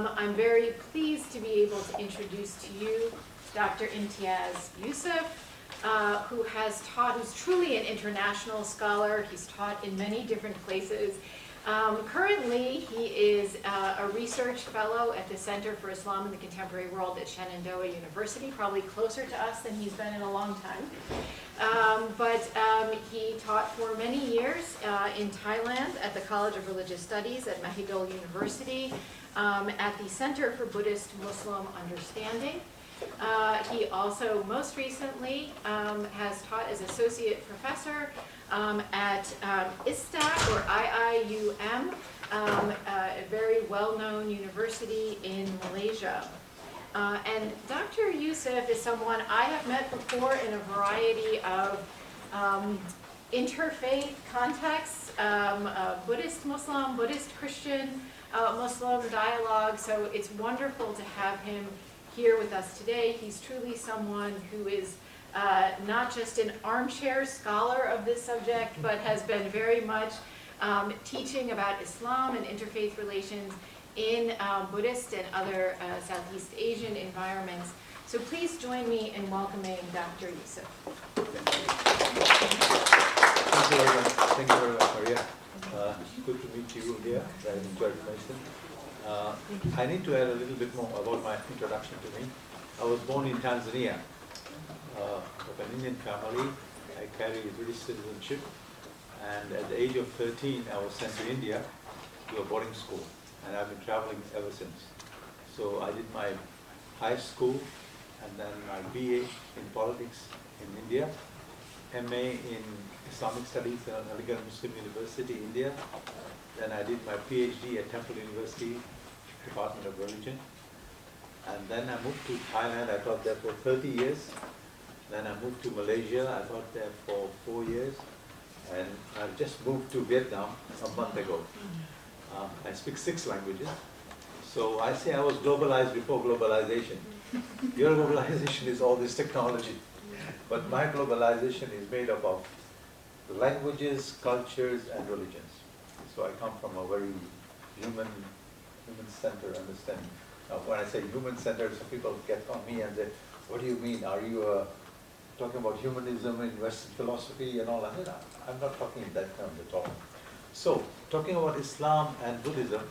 I'm very pleased to be able to introduce to you Dr. Imtiyaz Yusuf, who's truly an international scholar. He's taught in many different places. Currently, he is a research fellow at the Center for Islam in the Contemporary World at Shenandoah University, probably closer to us than he's been in a long time. But he taught for many years in Thailand at the College of Religious Studies at Mahidol University, at the Center for Buddhist Muslim Understanding. He also most recently has taught as associate professor at ISTAC or IIUM, a very well-known university in Malaysia. And Dr. Yusuf is someone I have met before in a variety of interfaith contexts, Buddhist Muslim, Buddhist Christian Muslim dialogue, so it's wonderful to have him here with us today. He's truly someone who is not just an armchair scholar of this subject, but has been very much teaching about Islam and interfaith relations in Buddhist and other Southeast Asian environments. So please join me in welcoming Dr. Yusuf. Thank you very much, Maria. Good to meet you here. I enjoyed the meeting. I need to add a little bit more about my introduction to me. I was born in Tanzania, of an Indian family. I carry British citizenship, and at the age of 13, I was sent to India to a boarding school, and I've been traveling ever since. So I did my high school, and then my BA in politics in India, MA in Islamic Studies at Muslim University, India. Then I did my PhD at Temple University, Department of Religion. And then I moved to Thailand. I taught there for 30 years. Then I moved to Malaysia. I taught there for 4 years. And I just moved to Vietnam a month ago. I speak 6 languages. So I say I was globalized before globalization. Your globalization is all this technology. But my globalization is made up of languages, cultures, and religions. So I come from a very human-centered understanding. Now, when I say human-centered, some people get on me and say, "What do you mean? Are you talking about humanism in Western philosophy and all that?" No, I'm not talking in that terms at all. So, talking about Islam and Buddhism,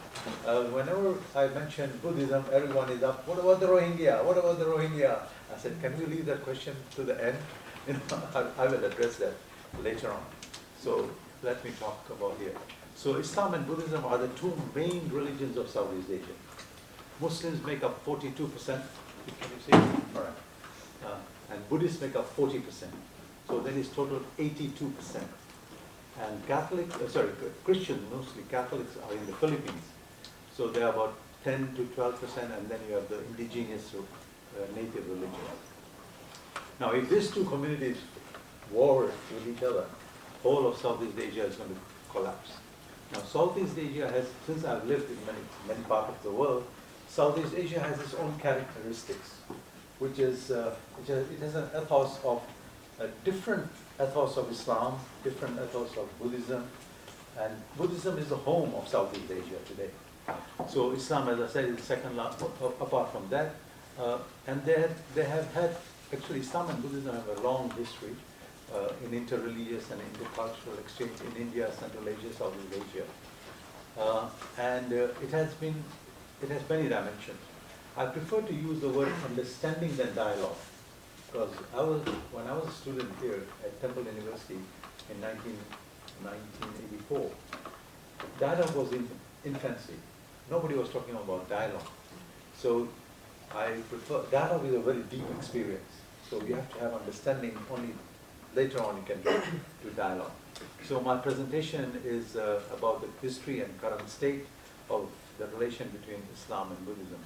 whenever I mention Buddhism, everyone is up, "What about the Rohingya? What about the Rohingya?" I said, "Can we leave that question to the end?" I will address that later on. So, let me talk about here. So Islam and Buddhism are the 2 main religions of Southeast Asia. Muslims make up 42%, can you see? All right. And Buddhists make up 40%. So that is total 82%. And Christians, mostly Catholics, are in the Philippines. So they are about 10 to 12%, and then you have the indigenous native religions. Now, if these 2 communities war with each other, whole of Southeast Asia is going to collapse. Now, Southeast Asia has, since I've lived in many parts of the world, Southeast Asia has its own characteristics, which is, it has an ethos of, a different ethos of Islam, different ethos of Buddhism, and Buddhism is the home of Southeast Asia today. So Islam, as I said, is the second apart from that, and they have had, actually Islam and Buddhism have a long history in interreligious and intercultural exchange in India, Central Asia, Southeast Asia. And it has many dimensions. I prefer to use the word understanding than dialogue, because when I was a student here at Temple University in 1984, dialogue was in infancy. Nobody was talking about dialogue. So I prefer, dialogue is a very deep experience. So you have to have understanding only. Later on, you can get to dialogue. So my presentation is about the history and current state of the relation between Islam and Buddhism.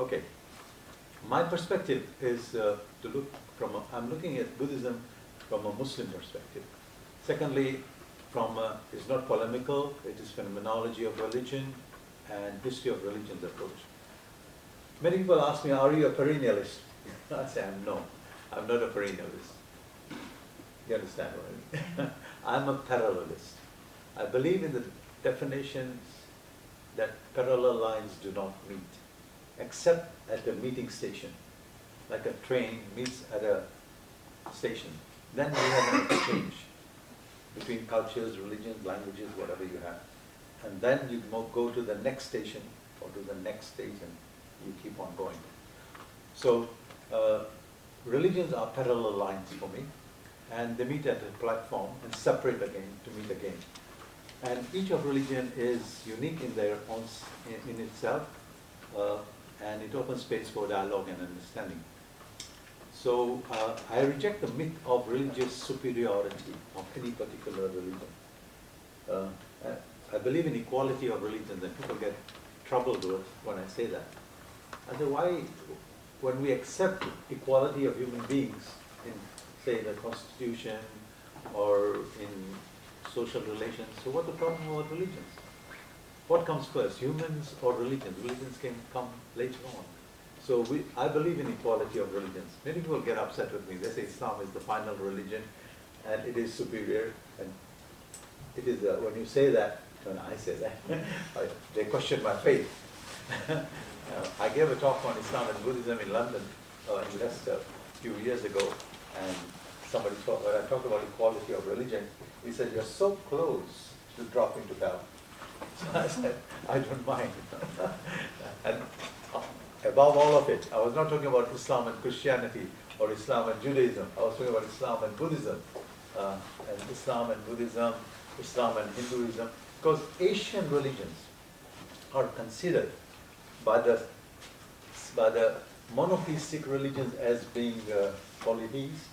Okay, my perspective is to look from I'm looking at Buddhism from a Muslim perspective. Secondly, it's not polemical, it is phenomenology of religion and history of religions approach. Many people ask me, "Are you a perennialist?" I say, no, I'm not a perennialist. You understand, right? I'm a parallelist. I believe in the definitions that parallel lines do not meet, except at a meeting station, like a train meets at a station. Then we have an exchange between cultures, religions, languages, whatever you have. And then you go to the next station or to the next station, you keep on going. So religions are parallel lines for me, and they meet at a platform and separate again to meet again. And each of religion is unique in their own, in itself, and it opens space for dialogue and understanding. So I reject the myth of religious superiority of any particular religion. I believe in equality of religions, and people get troubled when I say that. I say, why, when we accept equality of human beings in, say, the Constitution or in social relations, so what's the problem about religions? What comes first, humans or religions? Religions can come later on. So I believe in equality of religions. Many people get upset with me. They say Islam is the final religion and it is superior. And it is, when you say that, when I say that, they question my faith. I gave a talk on Islam and Buddhism in London in Leicester a few years ago, and somebody thought, when I talked about equality of religion, he said, you're so close to dropping to hell. So I said, I don't mind. And above all of it, I was not talking about Islam and Christianity or Islam and Judaism. I was talking about Islam and Buddhism, and Islam and Buddhism, Islam and Hinduism, because Asian religions are considered by the monotheistic religions as being polytheists.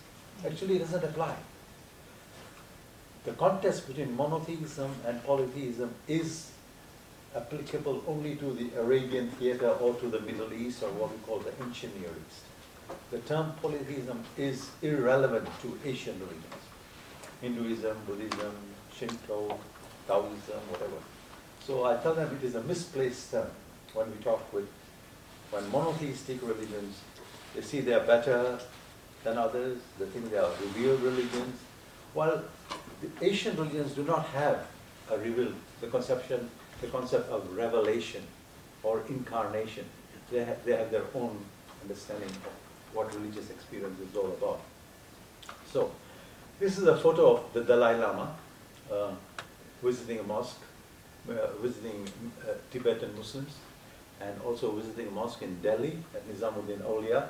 Actually, it doesn't apply. The contest between monotheism and polytheism is applicable only to the Arabian theater or to the Middle East, or what we call the ancient Near East. The term polytheism is irrelevant to Asian religions. Hinduism, Buddhism, Shinto, Taoism, whatever. So I tell them it is a misplaced term when we talk with, when monotheistic religions, they see they are better than others, they think they are revealed religions, while the Asian religions do not have a revealed, the concept of revelation or incarnation. They have their own understanding of what religious experience is all about. So, this is a photo of the Dalai Lama visiting a mosque, visiting Tibetan Muslims, and also visiting a mosque in Delhi at Nizamuddin Aulia,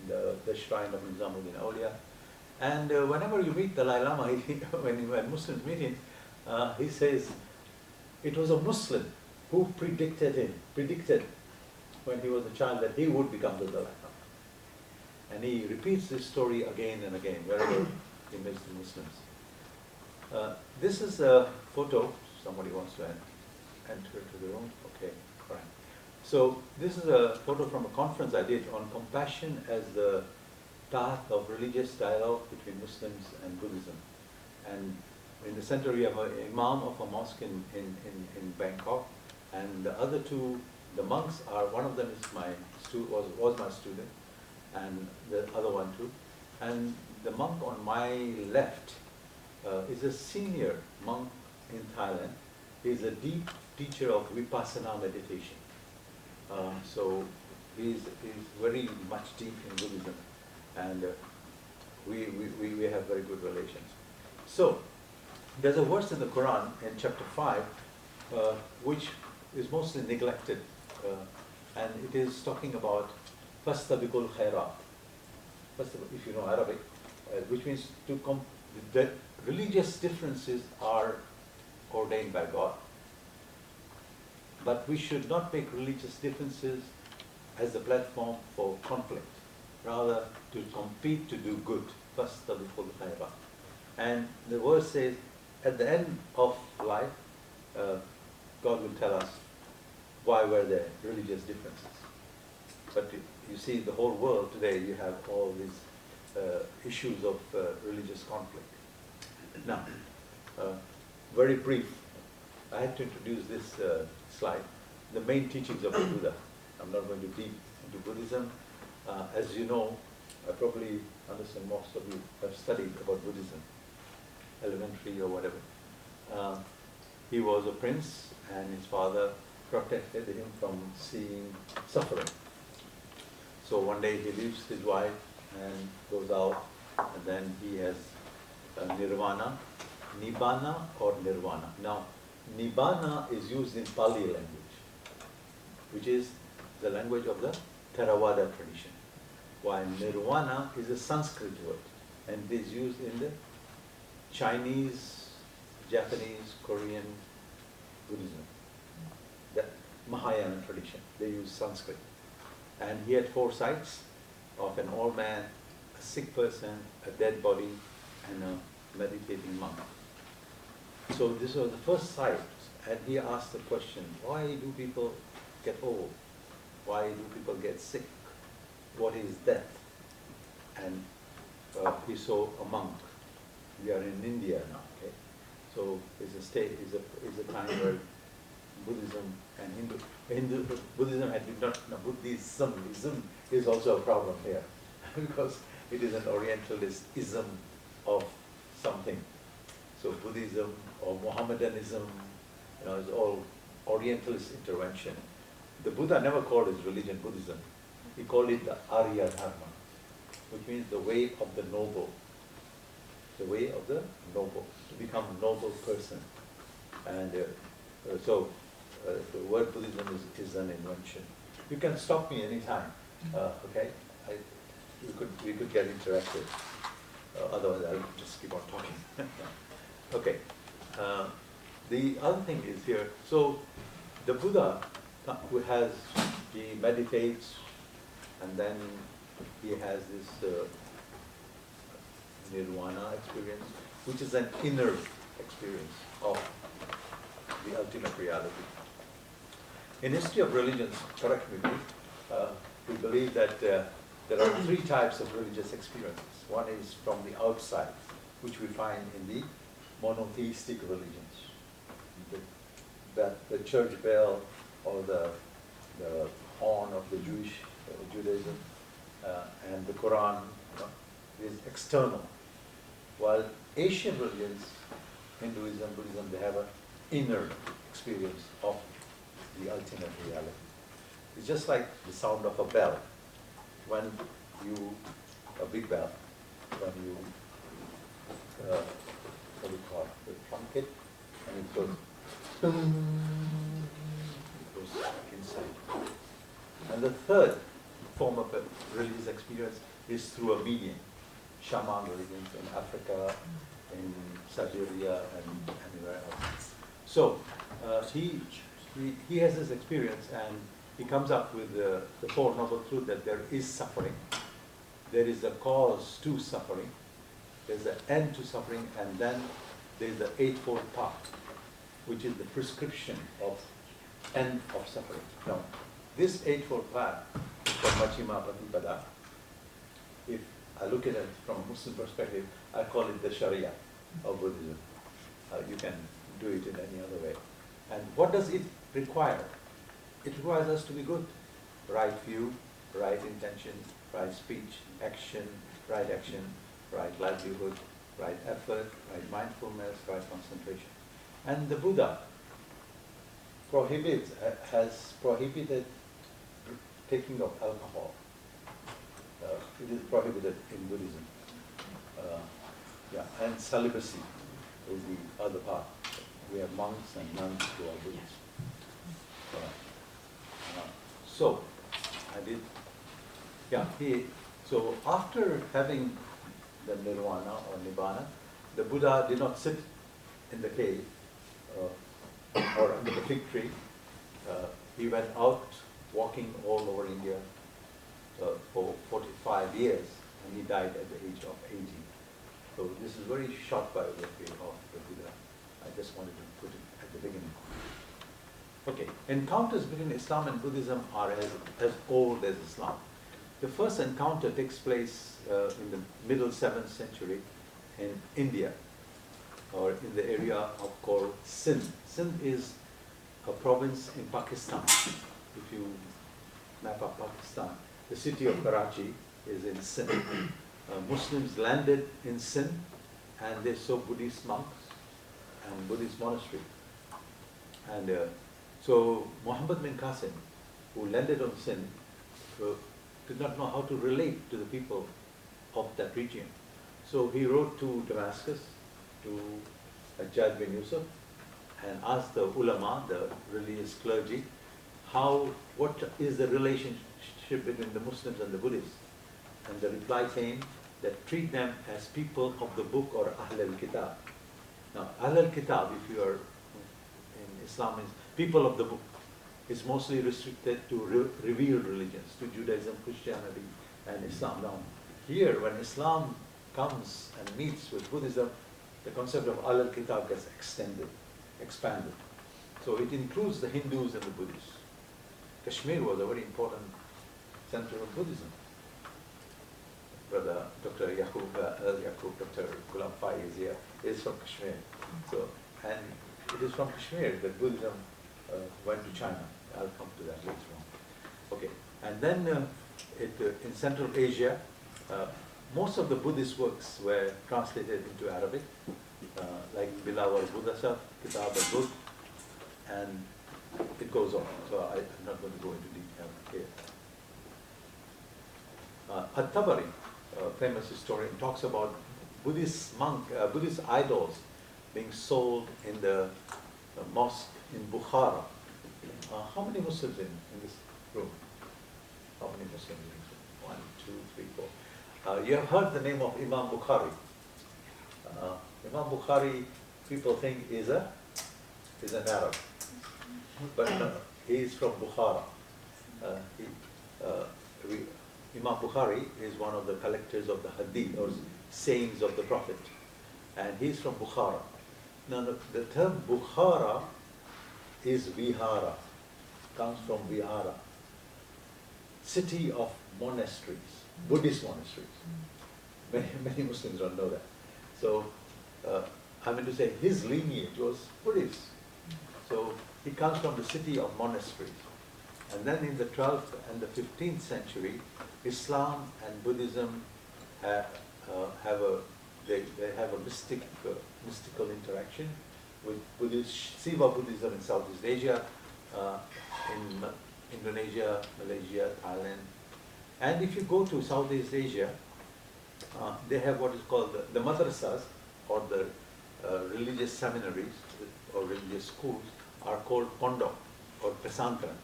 the shrine of Nizamuddin Aulia. And whenever you meet Dalai Lama, when Muslims meet him, he says, it was a Muslim who predicted when he was a child that he would become the Dalai Lama. And he repeats this story again and again, wherever he meets the Muslims. This is a photo, somebody wants to enter to the room, okay, fine. So this is a photo from a conference I did on compassion as the path of religious dialogue between Muslims and Buddhism. And in the center we have an imam of a mosque in Bangkok, and the other two, the monks are, one of them is was my student, and the other one too. And the monk on my left is a senior monk in Thailand. He is a deep teacher of Vipassana meditation. So he's very much deep in Buddhism, and we have very good relations. So there's a verse in the Quran in chapter 5 which is mostly neglected, and it is talking about فَاسْتَبِقُوا الْخَيْرَاتِ. If you know Arabic, which means that religious differences are ordained by God, but we should not make religious differences as a platform for conflict, rather to compete to do good. فَاسْتَبِقُوا الْخَيْرَاتِ. And the verse says, at the end of life, God will tell us why were there religious differences. But you see, the whole world today, you have all these issues of religious conflict. Now, very brief, I had to introduce this slide, the main teachings of the Buddha. I'm not going to deep into Buddhism. As you know, I probably understand most of you have studied about Buddhism, elementary or whatever. He was a prince, and his father protected him from seeing suffering. So one day he leaves his wife and goes out, and then he has nirvana, nibbana or nirvana. Now, nibbana is used in Pali language, which is the language of the Theravada tradition, while nirvana is a Sanskrit word, and it is used in the Chinese, Japanese, Korean Buddhism, the Mahayana tradition. They use Sanskrit. And he had 4 sights of an old man, a sick person, a dead body, and a meditating monk. So this was the first sight, and he asked the question, why do people get old? Why do people get sick? What is death? And he saw a monk. We are in India now, okay? So it's a state, is a time where Buddhism and Buddhism did not, no, Buddhism is also a problem here because it is an Orientalist ism of something. So Buddhism or Mohammedanism, is all Orientalist intervention. The Buddha never called his religion Buddhism. He called it the Arya Dharma, which means the way of the noble. The way of the noble, to become a noble person. And so the word Buddhism is an invention. You can stop me anytime, okay? We could get interactive. Otherwise, I'll just keep on talking. Okay. The other thing is here, so the Buddha he meditates, and then he has this nirvana experience, which is an inner experience of the ultimate reality. In history of religions, correct me please, we believe that there are 3 types of religious experiences. One is from the outside, which we find in the monotheistic religions. The church bell or the horn of the Jewish Judaism and the Quran is external. While Asian religions, Hinduism, Buddhism, they have an inner experience of the ultimate reality. It's just like the sound of a bell. When a big bell, when you, what do you call it, the trumpet, and it goes, inside. And the third form of a religious experience is through a medium. Shaman religions in Africa, in Siberia, and anywhere else. So he has this experience, and he comes up with the Four Noble Truths that there is suffering, there is a cause to suffering, there's an end to suffering, and then there's the Eightfold Path, which is the prescription of end of suffering. Now, this Eightfold Path, from Majjhima Patipada, if I look at it from a Muslim perspective, I call it the Sharia of Buddhism. You can do it in any other way. And what does it require? It requires us to be good. Right view, right intention, right speech, action, right livelihood, right effort, right mindfulness, right concentration. And the Buddha has prohibited taking of alcohol. It is prohibited in Buddhism. And celibacy is the other part. We have monks and nuns who are Buddhists. So after having the nirvana or nibbana, the Buddha did not sit in the cave or under the fig tree. He went out walking all over India for 45 years, and he died at the age of 80. So this is very short biography of the Buddha. I just wanted to put it at the beginning. Okay, encounters between Islam and Buddhism are as old as Islam. The first encounter takes place in the middle 7th century in India, or in the area called Sindh. Sindh is a province in Pakistan. If you map up Pakistan, the city of Karachi is in Sindh. Muslims landed in Sindh, and they saw Buddhist monks and Buddhist monastery. And So Muhammad bin Qasim, who landed on Sindh, did not know how to relate to the people of that region. So he wrote to Damascus, to Imtiyaz bin Yusuf, and asked the ulama, the religious clergy, what is the relationship between the Muslims and the Buddhists? And the reply came that treat them as people of the book or Ahl al-Kitab. Now, Ahl al-Kitab, if you are in Islam, is people of the book. It's mostly restricted to revealed religions, to Judaism, Christianity, and Islam. Now, here, when Islam comes and meets with Buddhism, the concept of Ahl al-Kitab gets expanded. So it includes the Hindus and the Buddhists. Kashmir was a very important center of Buddhism. Brother Dr. Dr. Ghulam Pai is here, is from Kashmir. So, and it is from Kashmir that Buddhism went to China. I'll come to that later on. Okay, and then in Central Asia, most of the Buddhist works were translated into Arabic, like Bilal al-Buddhasa, Kitab al-Buddh, and it goes on. So I'm not going to go into detail here. At-Tabari, a famous historian, talks about Buddhist idols being sold in the mosque in Bukhara. How many Muslims in this room? How many Muslims in this room? 1, 2, 3, 4. You have heard the name of Imam Bukhari. Imam Bukhari, people think is an Arab, but no, he is from Bukhara. Imam Bukhari is one of the collectors of the Hadith, or sayings of the Prophet, and he is from Bukhara. Now, the term Bukhara is Vihara, comes from Vihara, city of monasteries, Buddhist monasteries. Many Muslims don't know that. So, I mean to say, his lineage was Buddhist. So, he comes from the city of monasteries. And then in the 12th and the 15th century, Islam and Buddhism have a mystical interaction with Siva Buddhism in Southeast Asia, in Indonesia, Malaysia, Thailand. And if you go to Southeast Asia, they have what is called the madrasas, or the religious seminaries or religious schools are called pondok or pesantren.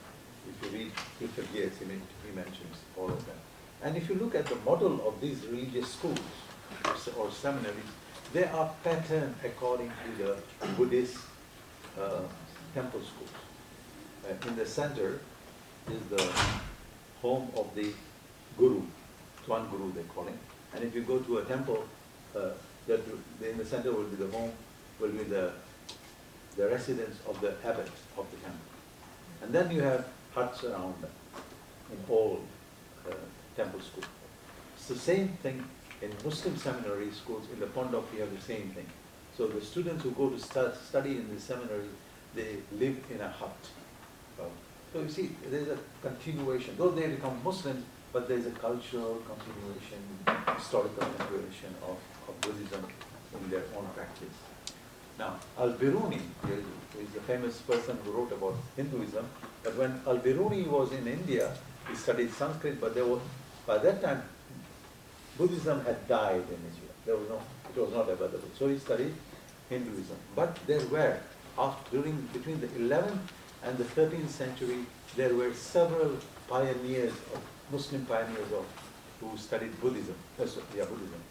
If you read Clifford Yeats, he mentions all of them. And if you look at the model of these religious schools or seminaries, they are patterned according to the Buddhist temple schools. In the center is the home of the guru, Tuan Guru they call him. And if you go to a temple, in the center will be the home, will be the residence of the abbot of the temple. And then you have huts around them in all temple schools. It's the same thing in Muslim seminary schools. In the Pondok, we have the same thing. So the students who go to study in the seminary, they live in a hut. So you see, there's a continuation. Though they become Muslims, but there's a cultural continuation, historical continuation of Buddhism in their own practice. Now, Al-Biruni is the famous person who wrote about Hinduism, but when Al-Biruni was in India, he studied Sanskrit, but by that time, Buddhism had died in India. It was not available. So he studied Hinduism. But there were, between the 11th and the 13th century, there were several pioneers, Muslim pioneers who studied Buddhism. Buddhism.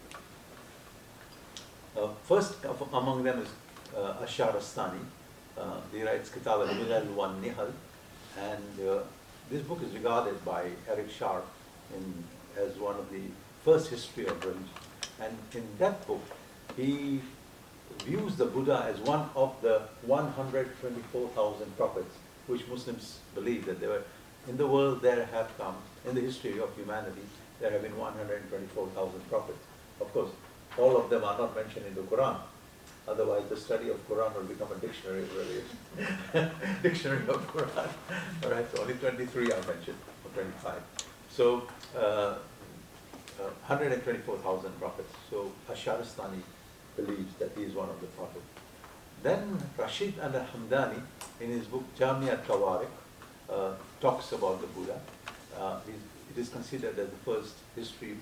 First among them is Asharastani. He writes Kitab al-Milal wa Nihal, and this book is regarded by Eric Sharp as one of the first history of religion. And in that book, he views the Buddha as one of the 124,000 prophets, which Muslims believe that there were. In the world, there have come, in the history of humanity, there have been 124,000 prophets. Of course, all of them are not mentioned in the Quran. Otherwise, the study of Quran will become a dictionary of religion. Dictionary of Quran. All right, so only 23 are mentioned, or 25. So, 124,000 prophets. So, Asharastani believes that he is one of the prophets. Then Rashid al-Hamdani in his book Jamia Tawarik, talks about the Buddha. It is considered as the first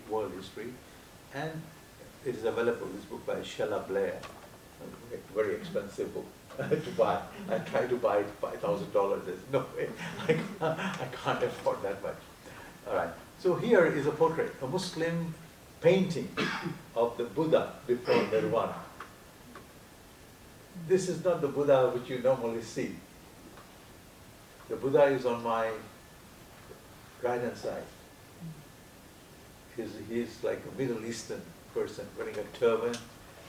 world history, and it is available, this book by Shella Blair, a very expensive book to buy. I tried to buy it $5,000. There's no way. I can't afford that much. All right. So here is a portrait, a Muslim painting of the Buddha before Nirvana. This is not the Buddha which you normally see. The Buddha is on my right-hand side. He's like a Middle Eastern person wearing a turban,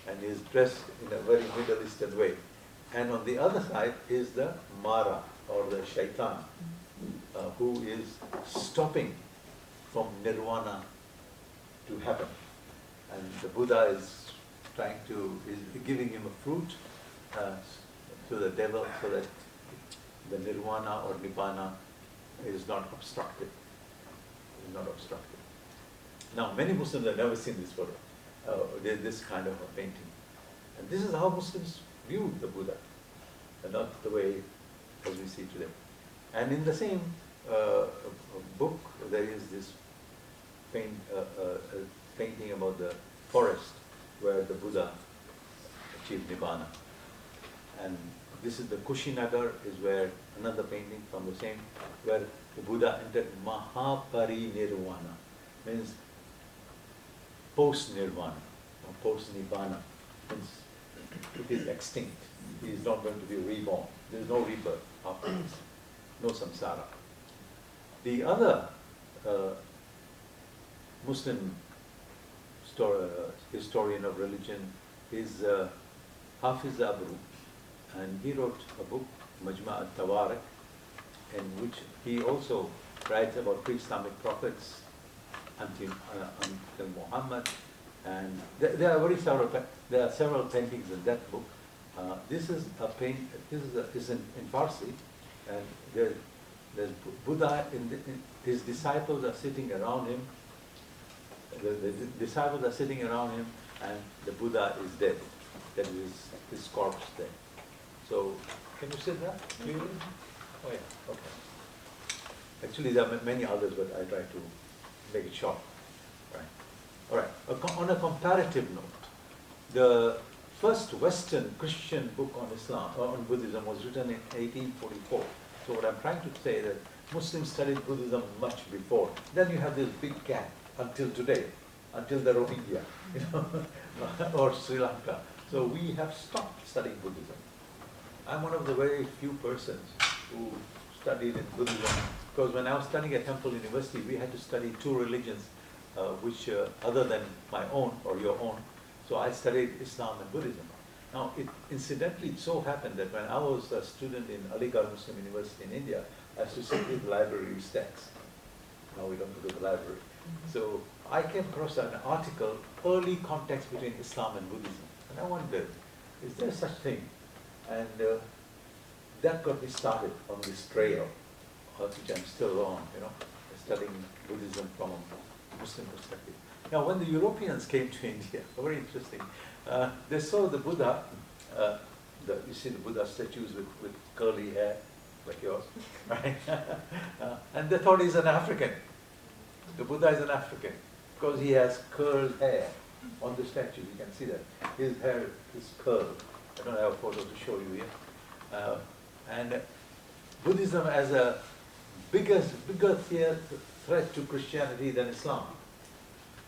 and is dressed in a very Middle Eastern way. And on the other side is the Mara, or the Shaitan, who is stopping from Nirvana to happen. And the Buddha is giving him a fruit to the devil, so that the Nirvana or Nibbana is not obstructed. Is not obstructed. Now, many Muslims have never seen this photo, this kind of a painting. And this is how Muslims view the Buddha, and not the way as we see today. And in the same book, there is this painting about the forest where the Buddha achieved Nibbana. And this is the Kushinagar, is where another painting from the same, where the Buddha entered Mahaparinirvana, means post-Nirvana, or post-Nibbana, means it is extinct. He is not going to be reborn. There is no rebirth after this, no samsara. The other Muslim historian of religion is Hafiz Abru, and he wrote a book, Majma' al-Tawarik, in which he also writes about pre-Islamic prophets until Muhammad, and there are several paintings in that book. This is in Farsi, and there's Buddha, his disciples are sitting around him. The disciples are sitting around him, and the Buddha is dead. That is his corpse there. So, can you see that clearly? Oh yeah, okay. Actually, there are many others, but I try to make it short. Right. All right. On a comparative note, the first Western Christian book on Islam, on Buddhism, was written in 1844. So what I'm trying to say is that Muslims studied Buddhism much before. Then you have this big gap until today, until the Rohingya, or Sri Lanka. So we have stopped studying Buddhism. I'm one of the very few persons who studied in Buddhism, because when I was studying at Temple University, we had to study two religions, which other than my own or your own. So I studied Islam and Buddhism. Now, incidentally, it so happened that when I was a student in Aligarh Muslim University in India, I used to sit with library stacks. Now we don't go to the library. So I came across an article, early context between Islam and Buddhism. And I wondered, is there such thing? And that got me started on this trail, which I'm still on, studying Buddhism from a Muslim perspective. Now, when the Europeans came to India, very interesting, they saw the Buddha, you see the Buddha statues with curly hair, like yours, right? And they thought he's an African. The Buddha is an African, because he has curled hair on the statue. You can see that. His hair is curled. I don't have a photo to show you here. And Buddhism as a bigger threat to Christianity than Islam.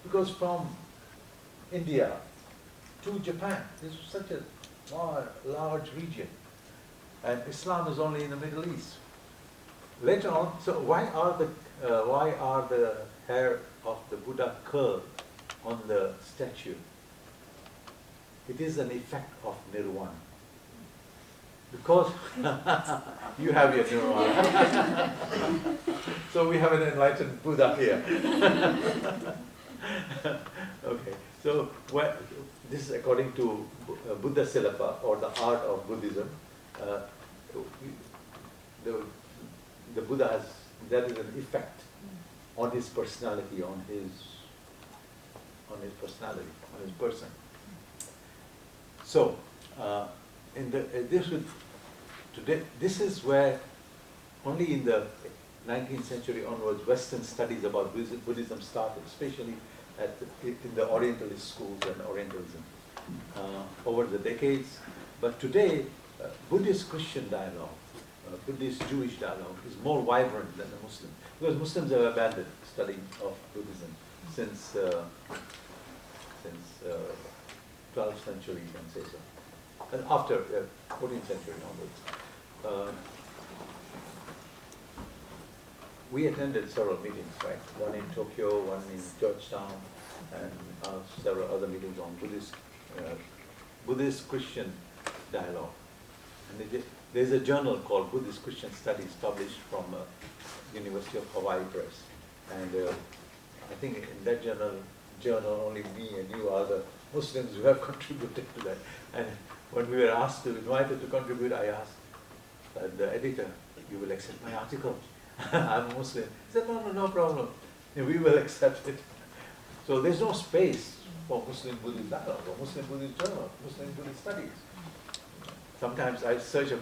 Because from India to Japan, this is such a large region. And Islam is only in the Middle East. Later on, so why are the hair of the Buddha curled on the statue? It is an effect of nirvana. Because you have your nirvana. So we have an enlightened Buddha here. Okay, so this is according to Buddha Silapa, or the art of Buddhism. The Buddha has, that is an effect on his personality, on his personality, on his person. So, this would today, this is where only in the 19th century onwards, Western studies about Buddhism started, especially in the Orientalist schools and Orientalism over the decades. But today, Buddhist-Christian dialogue, Buddhist-Jewish dialogue is more vibrant than the Muslim, because Muslims have abandoned studying of Buddhism since 12th century, you can say so. And after 14th century onwards. We attended several meetings, right? One in Tokyo, one in Georgetown, and several other meetings on Buddhist-Christian dialogue. And there's a journal called Buddhist-Christian Studies published from University of Hawaii Press. And I think in that journal only me and you are the Muslims who have contributed to that. And when we were asked to invited to contribute, I asked the editor, "You will accept my article?" I'm a Muslim. He said, no problem. We will accept it. So there's no space for Muslim-Buddhist dialogue, or Muslim-Buddhist journal, Muslim-Buddhist studies. Sometimes I search,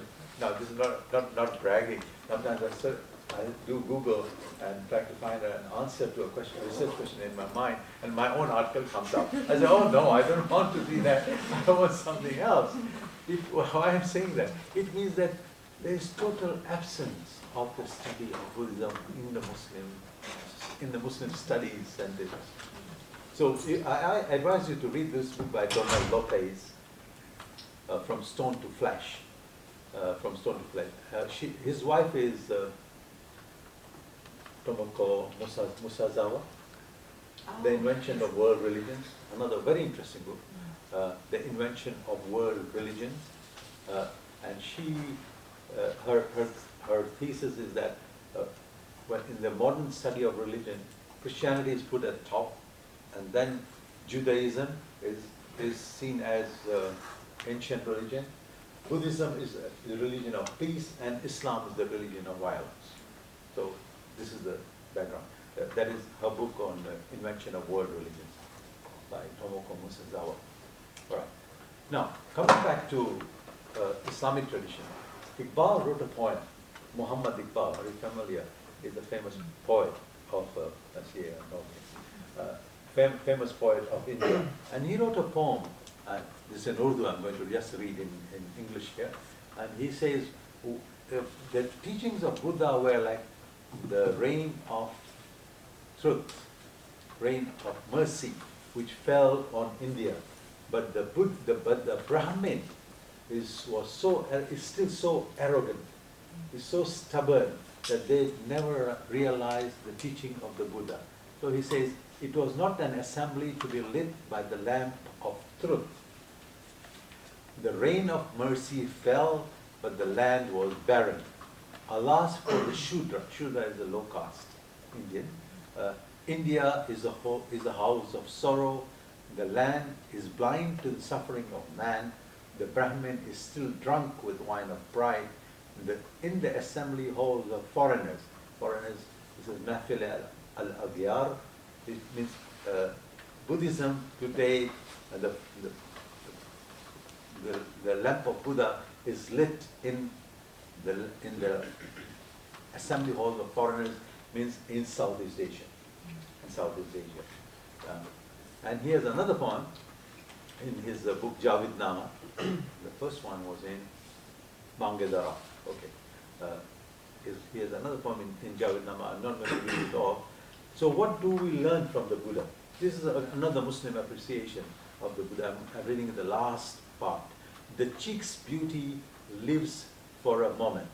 now this is not bragging, sometimes I do Google and try to find an answer to a question, a research question in my mind, and my own article comes up. I say, oh no, I don't want to be that, I want something else. Why I'm saying that? It means that there is total absence of the study of Buddhism in the Muslim studies centers. So I advise you to read this book by Donald Lopez, From Stone to Flesh. His wife is Tomoko Musazawa, The Invention of World Religions, another very interesting book, The Invention of World Religions. And her thesis is that when in the modern study of religion, Christianity is put at top, and then Judaism is seen as ancient religion. Buddhism is the religion of peace, and Islam is the religion of violence. So this is the background. That is her book on the Invention of World Religions by Tomoko Musazawa. All right. Now, coming back to Islamic tradition, Iqbal wrote a poem. Muhammad Iqbal, are you familiar? He's a famous poet of famous poet of India. And he wrote a poem, this is in Urdu, I'm going to just read in English here. And he says, the teachings of Buddha were like the rain of truth, rain of mercy, which fell on India. But the Brahmin is still so arrogant, is so stubborn that they never realized the teaching of the Buddha. So he says, it was not an assembly to be lit by the lamp of truth. The rain of mercy fell, but the land was barren. Alas for the Shudra. Shudra is a low caste Indian. India is a house of sorrow. The land is blind to the suffering of man. The Brahmin is still drunk with wine of pride. In the assembly halls of foreigners, this is Mahfil al-Aghyar, it means Buddhism today, the lamp of Buddha is lit in the assembly halls of foreigners, means in Southeast Asia. And here's another poem in his book Javid Nama. The first one was in Bangedara. Okay. Here's another poem in Javid Nama. I'm not going to read it all. So what do we learn from the Buddha? This is another Muslim appreciation of the Buddha. I'm reading the last part. The cheek's beauty lives for a moment.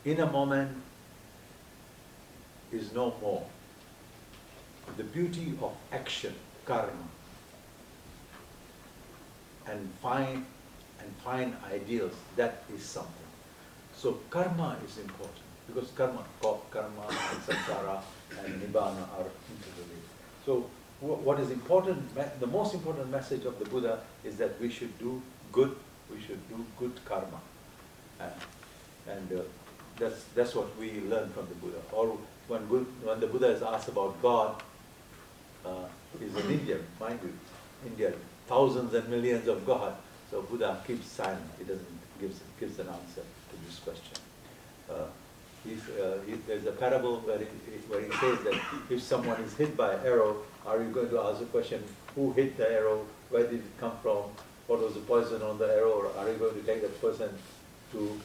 In a moment is no more. The beauty of action, karma, and fine ideals, that is something. So karma is important, because karma and samsara and nibbana are interrelated. So what is important, the most important message of the Buddha is that we should do good, karma. And that's what we learn from the Buddha. Or when the Buddha is asked about God, he's an Indian, mind you, India, thousands and millions of gods. So Buddha keeps silent. He doesn't gives an answer to this question. There's a parable where he says that if someone is hit by an arrow, are you going to ask the question, who hit the arrow, where did it come from, what was the poison on the arrow, or are you going to take that person to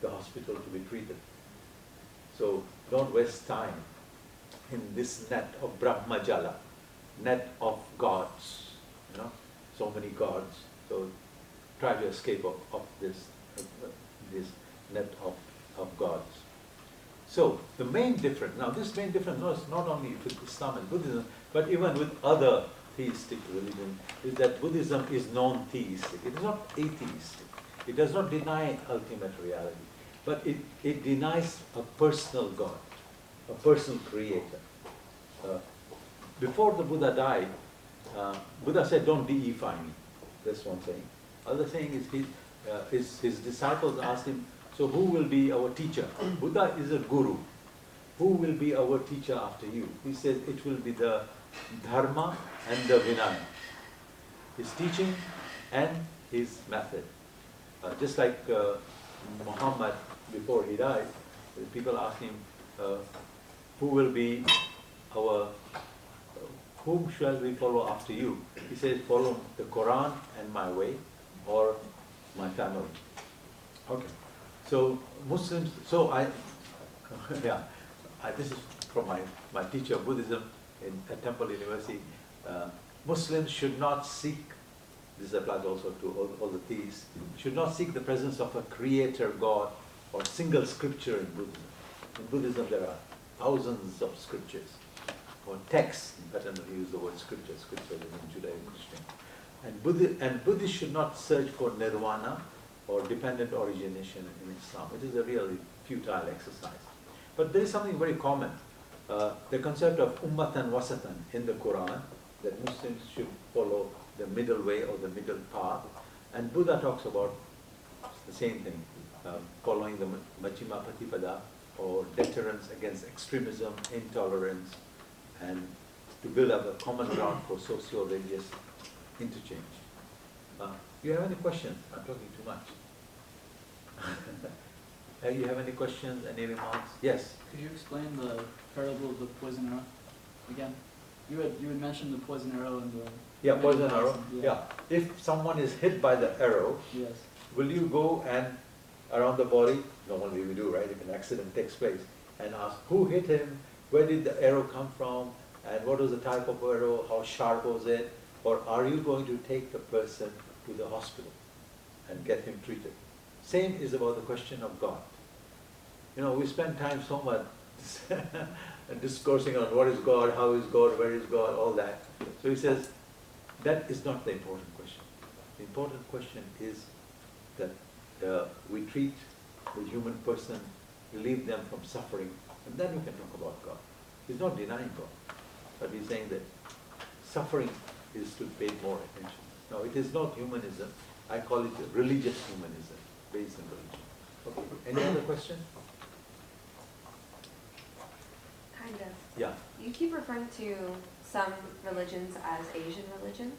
the hospital to be treated? So don't waste time in this net of Brahmajala, net of gods, so many gods. So try to escape of this net of gods. So the main difference, now this main difference is not only with Islam and Buddhism, but even with other theistic religions, is that Buddhism is non-theistic. It is not atheistic. It does not deny ultimate reality, but it denies a personal God, a personal creator. Before the Buddha died, Buddha said, don't deify me. That's one thing. Other thing is his disciples asked him, so who will be our teacher? Buddha is a guru. Who will be our teacher after you? He says it will be the Dharma and the Vinaya. His teaching and his method. Just like Muhammad, before he died, people asked him, who will be our, whom shall we follow after you? He says, follow the Quran and my way, or my family. Okay. So Muslims, this is from my teacher of Buddhism at Temple University. Muslims should not seek, this applies also to all the theists, should not seek the presence of a creator God or single scripture in Buddhism. In Buddhism there are thousands of scriptures, or texts, better not use the word scripture, scripture is in Judaism. And Buddhists should not search for nirvana or dependent origination in Islam. It is a really futile exercise. But there is something very common. The concept of ummatan wasatan in the Quran, that Muslims should follow the middle way or the middle path. And Buddha talks about the same thing, following the Majjhima Patipada, or deterrence against extremism, intolerance, and to build up a common ground for socio-religious interchange. Do you have any questions? I'm talking too much. You have any questions, any remarks? Yes? Could you explain the parable of the poison arrow again? You had mentioned the poison arrow and the... Yeah, poison arrow. Yeah. If someone is hit by the arrow, yes, will you go and around the body, normally we do, right, if an accident takes place, and ask who hit him, where did the arrow come from, and what was the type of arrow, how sharp was it, or are you going to take the person to the hospital and get him treated? Same is about the question of God. We spend time so much discoursing on what is God, how is God, where is God, all that. So he says, that is not the important question. The important question is that we treat the human person, relieve them from suffering, and then we can talk about God. He's not denying God, but he's saying that suffering is to pay more attention. No, it is not humanism. I call it religious humanism, based on religion. Okay. Any other question? Kind of. Yeah. You keep referring to some religions as Asian religions,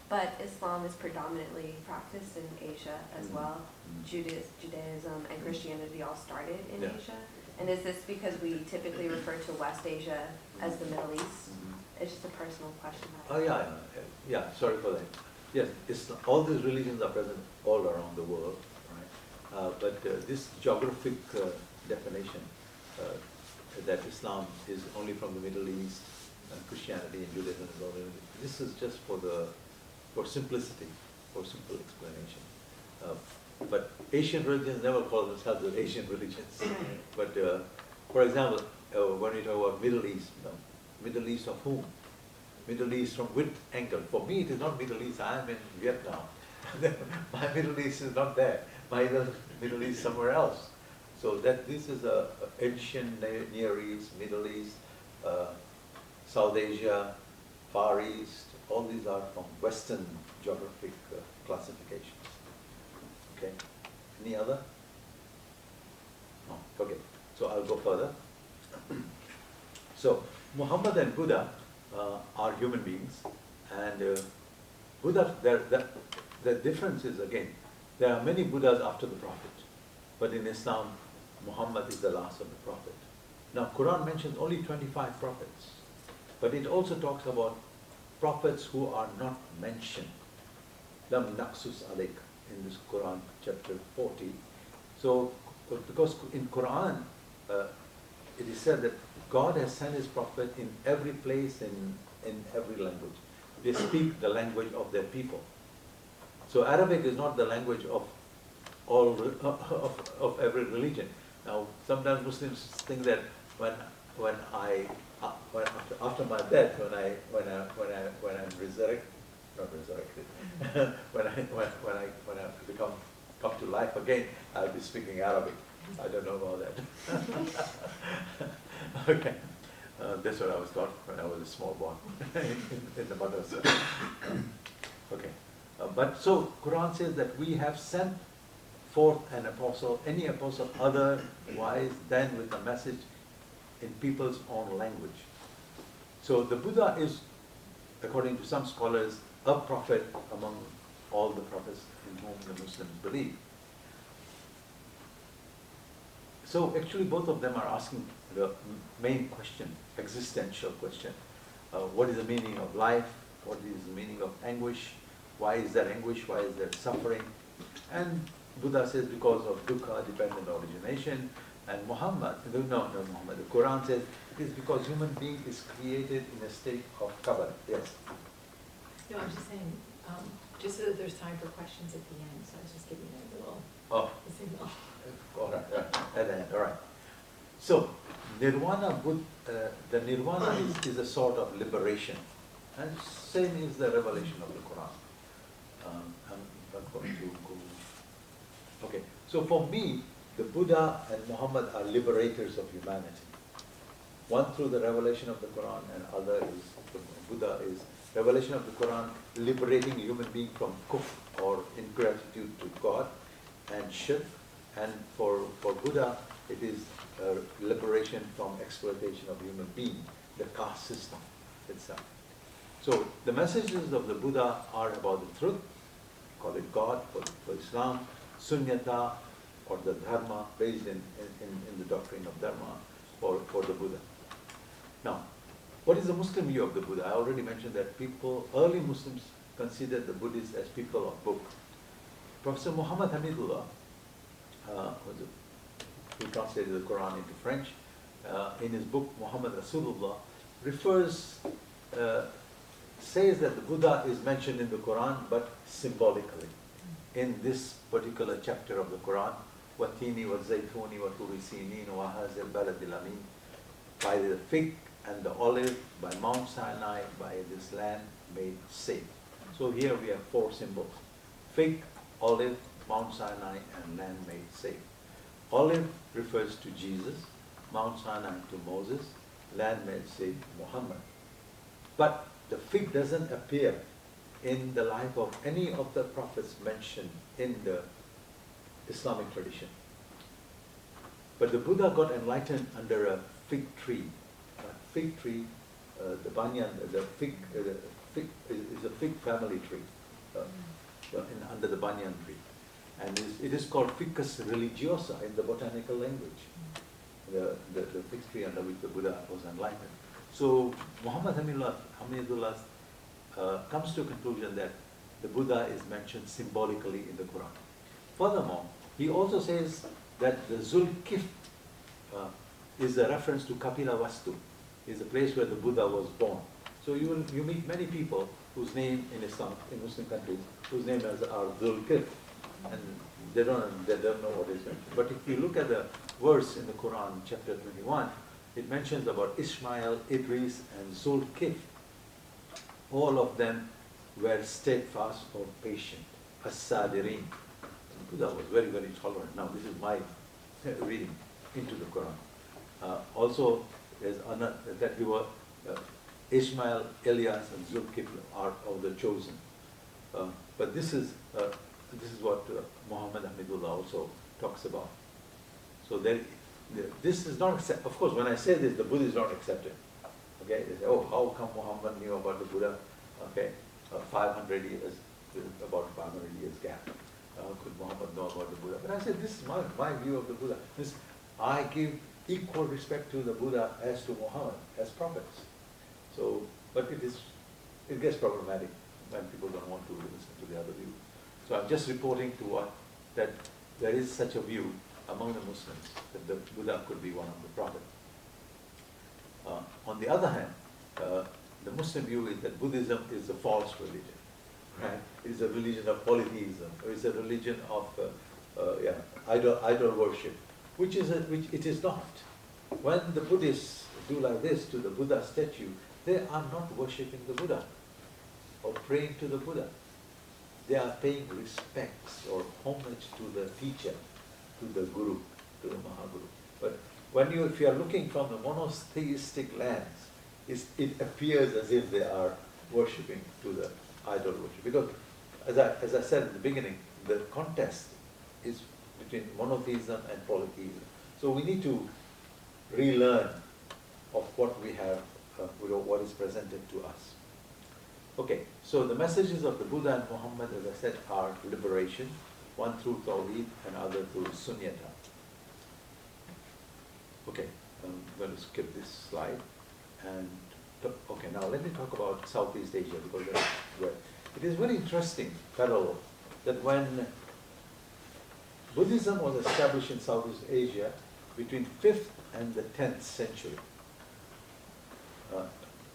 but Islam is predominantly practiced in Asia as well. Judaism and Christianity all started in Asia. And is this because we typically refer to West Asia as the Middle East? It's just a personal question. Yeah, sorry for that. Yes, all these religions are present all around the world, right? But this geographic definition that Islam is only from the Middle East, Christianity and Judaism is all, this is just for simplicity, for simple explanation. But Asian religions never call themselves the Asian religions. But for example, when we talk about Middle East, Middle East of whom? Middle East from which angle? For me, it is not Middle East. I am in Vietnam. My Middle East is not there. My Middle East somewhere else. So that this is a ancient Near East, Middle East, South Asia, Far East. All these are from Western geographic classifications. Okay. Any other? No. Okay. So I'll go further. So Muhammad and Buddha are human beings, and Buddha, the difference is, again, there are many Buddhas after the Prophet, but in Islam, Muhammad is the last of the Prophet. Now, Quran mentions only 25 prophets, but it also talks about prophets who are not mentioned. Lam naqsus alayk in this Quran chapter 40. So, because in Quran, it is said that God has sent His prophet in every place, in every language. They speak the language of their people. So Arabic is not the language of all of every religion. Now, sometimes Muslims think that when after my death, when I'm resurrected, not resurrected, when I come to life again, I'll be speaking Arabic. I don't know about that. Okay, that's what I was taught when I was a small boy in the madrasa. Okay, but so Quran says that we have sent forth an apostle, any apostle otherwise than with a message in people's own language. So the Buddha is, according to some scholars, a prophet among all the prophets in whom the Muslims believe. So actually both of them are asking the main question, existential question. What is the meaning of life? What is the meaning of anguish? Why is there anguish? Why is there suffering? And Buddha says because of dukkha, dependent origination. And Muhammad, the Quran says it is because human being is created in a state of kabar. Yes? No, I'm just saying, just so that there's time for questions at the end, so I was just giving you a little signal. All right, at the end, all right. So, Nirvana, the Nirvana is a sort of liberation. And same is the revelation of the Quran. I'm not going to go. Okay, so for me, the Buddha and Muhammad are liberators of humanity. One through the revelation of the Quran, and other is, the Buddha is revelation of the Quran, liberating a human being from kufr or ingratitude to God and shirk. And for Buddha, it is liberation from exploitation of human being, the caste system itself. So the messages of the Buddha are about the truth, call it God for Islam, sunyata, or the dharma, based in the doctrine of dharma for the Buddha. Now, what is the Muslim view of the Buddha? I already mentioned that early Muslims considered the Buddhists as people of book. Professor Muhammad Hamidullah, who translated the Quran into French, in his book Muhammad Rasulullah, says that the Buddha is mentioned in the Quran, but symbolically. In this particular chapter of the Quran, وَالتِّينِ وَالزَّيْتُونِ وَطُورِ سِينِينَ وَهَذَا الْبَلَدِ الْأَمِينَ, by the fig and the olive, by Mount Sinai, by this land made safe. So here we have four symbols: fig, olive, Mount Sinai, and land made safe. Olive refers to Jesus, Mount Sinai to Moses, land made safe to Muhammad. But the fig doesn't appear in the life of any of the prophets mentioned in the Islamic tradition. But the Buddha got enlightened under a fig tree. A fig tree, the banyan, the fig is a fig family tree under the banyan tree. And it is called Ficus religiosa in the botanical language, the fig tree under which the Buddha was enlightened. So Muhammad Hamidullah comes to a conclusion that the Buddha is mentioned symbolically in the Quran. Furthermore, he also says that the Zulkif is a reference to Kapilavastu, is the place where the Buddha was born. So you meet many people whose name in Islam, in Muslim countries, whose name are Zulkif, and they don't know what is mentioned. But if you look at the verse in the Quran, chapter 21, it mentions about Ishmael, Idris, and Zulkif. All of them were steadfast or patient, as-sadirin. Buddha was very, very tolerant. Now this is my reading into the Quran. Also, there's another, that we were Ishmael, Elias, and Zulkifl are of the chosen. But this is what Muhammad Hamidullah also talks about. So this is not accepted. Of course, when I say this, the Buddha is not accepted. Okay, they say, oh, how come Muhammad knew about the Buddha? Okay, 500 years about 500 years gap. Could Muhammad know about the Buddha? But I said, this is my view of the Buddha. I give equal respect to the Buddha as to Muhammad, as prophets. So, but it gets problematic when people don't want to listen to the other view. So I'm just reporting to what, that there is such a view among the Muslims that the Buddha could be one of the prophets. On the other hand, the Muslim view is that Buddhism is a false religion, right? It is a religion of polytheism, or it's a religion of idol worship, which it is not. When the Buddhists do like this to the Buddha statue, they are not worshipping the Buddha or praying to the Buddha. They are paying respects or homage to the teacher, to the Guru, to the Mahaguru. But if you are looking from the monotheistic lens, it appears as if they are worshipping to the idol worship. Because, as I said in the beginning, the contest is between monotheism and polytheism. So we need to relearn of what we have, what is presented to us. Okay, so the messages of the Buddha and Muhammad, as I said, are liberation, one through Tawheed and other through Sunyata. Okay, I'm going to skip this slide. And okay, now let me talk about Southeast Asia, because that's where it is very interesting parallel that when Buddhism was established in Southeast Asia between 5th and the 10th century,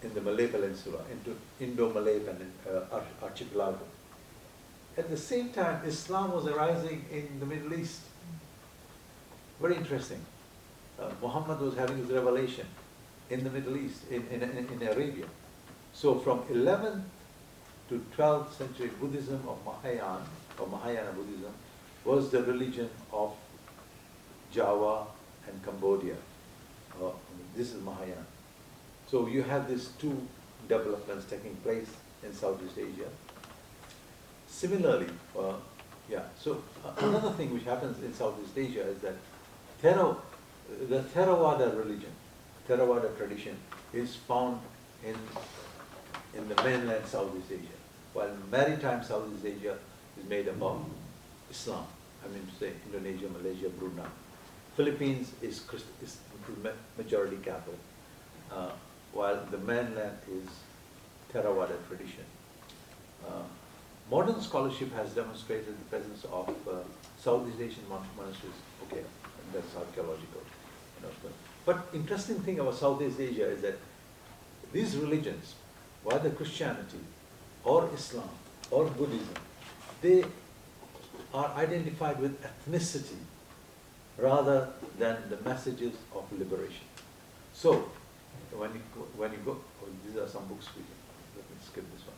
in the Malay Peninsula, into Indo-Malay archipelago. At the same time, Islam was arising in the Middle East. Very interesting. Muhammad was having his revelation in the Middle East, in Arabia. So from 11th to 12th century, Buddhism of Mahayana Buddhism was the religion of Java and Cambodia. This is Mahayana. So you have these two developments taking place in Southeast Asia. Similarly, so another thing which happens in Southeast Asia is that the Theravada religion, Theravada tradition is found in the mainland Southeast Asia, while maritime Southeast Asia is made up of Islam. I mean to say Indonesia, Malaysia, Brunei. Philippines is majority Catholic, while the mainland is Theravada tradition. Modern scholarship has demonstrated the presence of Southeast Asian monasteries. Okay, and that's archaeological. But interesting thing about Southeast Asia is that these religions, whether Christianity or Islam or Buddhism, they are identified with ethnicity rather than the messages of liberation. So, when you go, these are some books we can, let me skip this one.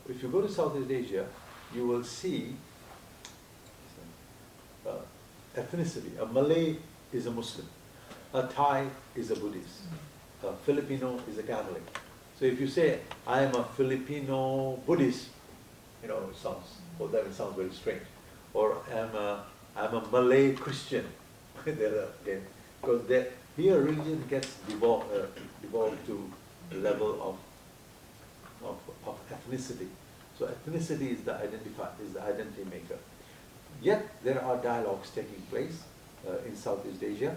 If you go to Southeast Asia, you will see ethnicity. A Malay is a Muslim, a Thai is a Buddhist, a Filipino is a Catholic. So if you say, I am a Filipino Buddhist, it sounds very strange. Or I'm a Malay Christian. Because here religion gets devolved to a level of ethnicity. So ethnicity is the identity maker. Yet there are dialogues taking place in Southeast Asia.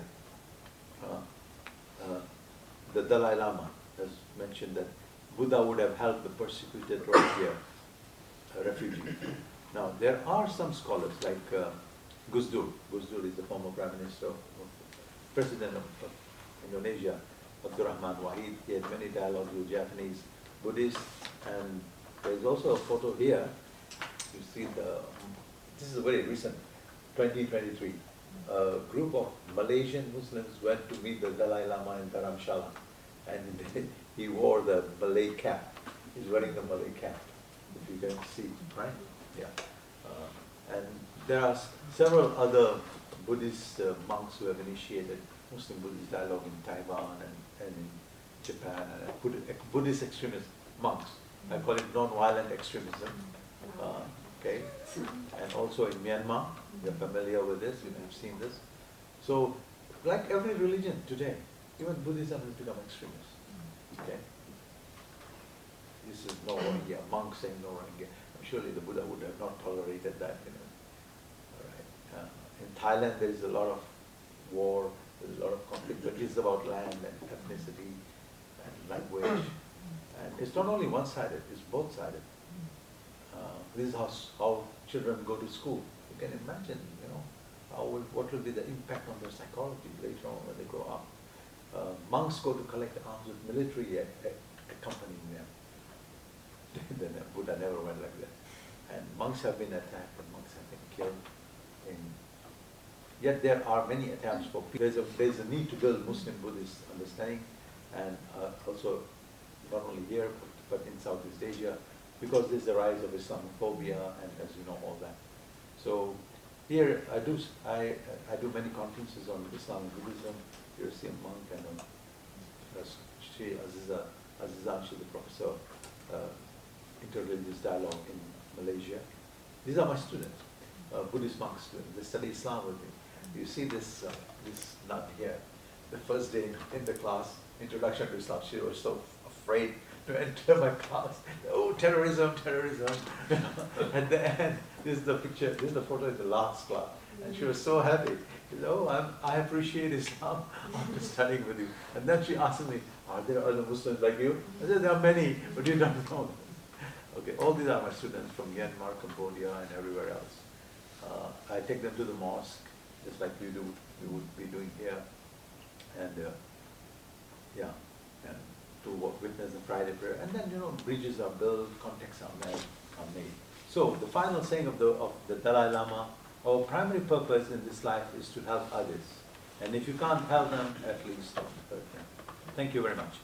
The Dalai Lama has mentioned that Buddha would have helped the persecuted Rohingya refugees. Now there are some scholars like Gus Dur. Gus Dur is the former Prime Minister President of Indonesia, Abdurrahman Wahid. He had many dialogues with Japanese Buddhists, and there is also a photo here. You see this is a very recent, 2023. A group of Malaysian Muslims went to meet the Dalai Lama in Dharamshala, and he wore the Malay cap. He's wearing the Malay cap, if you can see, right? Yeah. And there are several other Buddhist monks who have initiated Muslim-Buddhist dialogue in Taiwan and in Japan, and Buddhist extremist monks. I call it non-violent extremism. Okay, and also in Myanmar, you're familiar with this, you have seen this. So, like every religion today, even Buddhism has become extremist. Okay, this is no Rohingya, monks saying no Rohingya. surely the Buddha would have not tolerated that, you know. All right. In Thailand, there is a lot of war, there's a lot of conflict, but it's about land and ethnicity and language. And it's not only one-sided, it's both-sided. This is how children go to school. You can imagine, you know, what will be the impact on their psychology later on when they grow up. Monks go to collect arms with military accompanying them. The Buddha never went like that. And monks have been attacked and monks have been killed. Yet there are many attempts for peace. There's a need to build Muslim-Buddhist understanding, and also not only here but in Southeast Asia, because there's the rise of Islamophobia and, as you know, all that. So here I do many conferences on Islam and Buddhism. Here I see a monk and Shri Azizan, she's the professor interreligious dialogue in Malaysia. These are my students, Buddhist monk students. They study Islam with me. You see this nun here. The first day in the class, introduction to Islam, she was so afraid to enter my class. Oh, terrorism, terrorism. At the end, this is the picture, this is the photo in the last class. And she was so happy. She said, oh, I appreciate Islam after studying with you. And then she asked me, are there other Muslims like you? I said, there are many, but you don't know. Okay, all these are my students from Myanmar, Cambodia, and everywhere else. I take them to the mosque, just like we would be doing here. And yeah, and to witness the Friday prayer. And then, you know, bridges are built, contacts are made. So the final saying of the Dalai Lama, our primary purpose in this life is to help others. And if you can't help them, at least hurt them. Thank you very much.